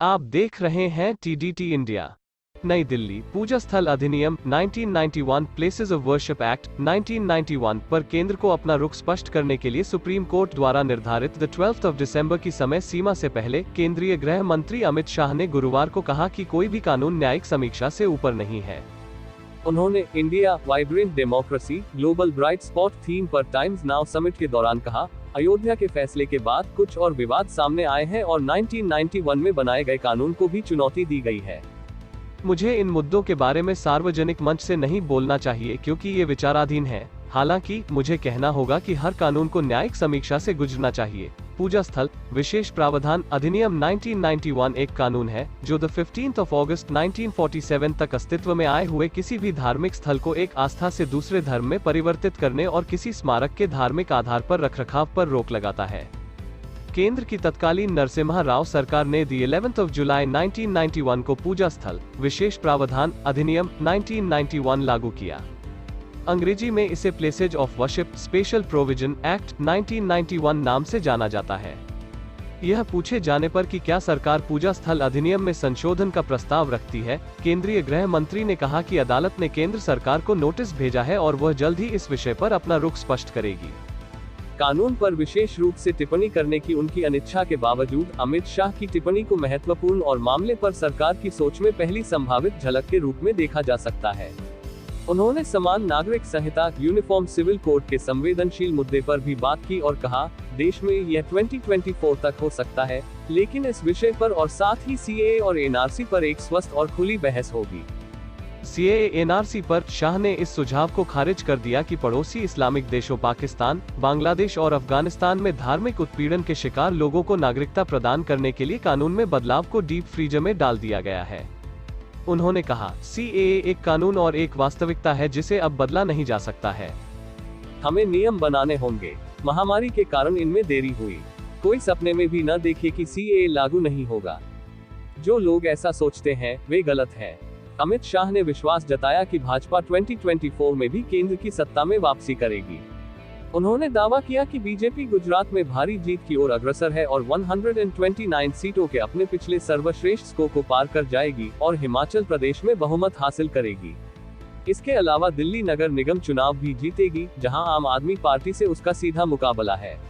आप देख रहे हैं टीडीटी इंडिया। नई दिल्ली। पूजा स्थल अधिनियम 1991 प्लेसेस ऑफ वर्शिप एक्ट 1991 पर केंद्र को अपना रुख स्पष्ट करने के लिए सुप्रीम कोर्ट द्वारा निर्धारित 12 दिसंबर की समय सीमा से पहले केंद्रीय गृह मंत्री अमित शाह ने गुरुवार को कहा कि कोई भी कानून न्यायिक समीक्षा से ऊपर नहीं है। उन्होंने India vibrant democracy global bright spot theme पर टाइम्स नाउ समिट के दौरान कहा, अयोध्या के फैसले के बाद कुछ और विवाद सामने आए हैं और 1991 में बनाए गए कानून को भी चुनौती दी गई है। मुझे इन मुद्दों के बारे में सार्वजनिक मंच से नहीं बोलना चाहिए क्योंकि ये विचाराधीन है। हालांकि मुझे कहना होगा कि हर कानून को न्यायिक समीक्षा से गुजरना चाहिए। पूजा स्थल विशेष प्रावधान अधिनियम 1991 एक कानून है जो 15 अगस्त 1947 तक अस्तित्व में आए हुए किसी भी धार्मिक स्थल को एक आस्था से दूसरे धर्म में परिवर्तित करने और किसी स्मारक के धार्मिक आधार पर रखरखाव पर रोक लगाता है। केंद्र की तत्कालीन नरसिम्हा राव सरकार ने 11 जुलाई 1991 को पूजा स्थल विशेष प्रावधान अधिनियम 1991 लागू किया। अंग्रेजी में इसे places of worship special provision act 1991 नाम से जाना जाता है। यह पूछे जाने पर कि क्या सरकार पूजा स्थल अधिनियम में संशोधन का प्रस्ताव रखती है, केंद्रीय गृह मंत्री ने कहा कि अदालत ने केंद्र सरकार को नोटिस भेजा है और वह जल्द ही इस विषय पर अपना रुख स्पष्ट करेगी। कानून पर विशेष रूप से टिप्पणी करने की उनकी अनिच्छा के बावजूद अमित शाह की टिप्पणी को महत्वपूर्ण और मामले पर सरकार की सोच में पहली संभावित झलक के रूप में देखा जा सकता है। उन्होंने समान नागरिक संहिता यूनिफॉर्म सिविल कोड के संवेदनशील मुद्दे पर भी बात की और कहा, देश में यह 2024 तक हो सकता है, लेकिन इस विषय पर और साथ ही सीएए और एनआरसी पर एक स्वस्थ और खुली बहस होगी। सीएए एनआरसी पर शाह ने इस सुझाव को खारिज कर दिया कि पड़ोसी इस्लामिक देशों पाकिस्तान, बांग्लादेश और अफगानिस्तान में धार्मिक उत्पीड़न के शिकार लोगों को नागरिकता प्रदान करने के लिए कानून में बदलाव को डीप फ्रीजर में डाल दिया गया है। उन्होंने कहा, सीएए एक कानून और एक वास्तविकता है जिसे अब बदला नहीं जा सकता है। हमें नियम बनाने होंगे। महामारी के कारण इनमें देरी हुई। कोई सपने में भी न देखे कि सीएए लागू नहीं होगा। जो लोग ऐसा सोचते हैं वे गलत है। अमित शाह ने विश्वास जताया कि भाजपा 2024 में भी केंद्र की सत्ता में वापसी करेगी। उन्होंने दावा किया कि बीजेपी गुजरात में भारी जीत की ओर अग्रसर है और 129 सीटों के अपने पिछले सर्वश्रेष्ठ स्कोर को पार कर जाएगी और हिमाचल प्रदेश में बहुमत हासिल करेगी। इसके अलावा दिल्ली नगर निगम चुनाव भी जीतेगी, जहां आम आदमी पार्टी से उसका सीधा मुकाबला है।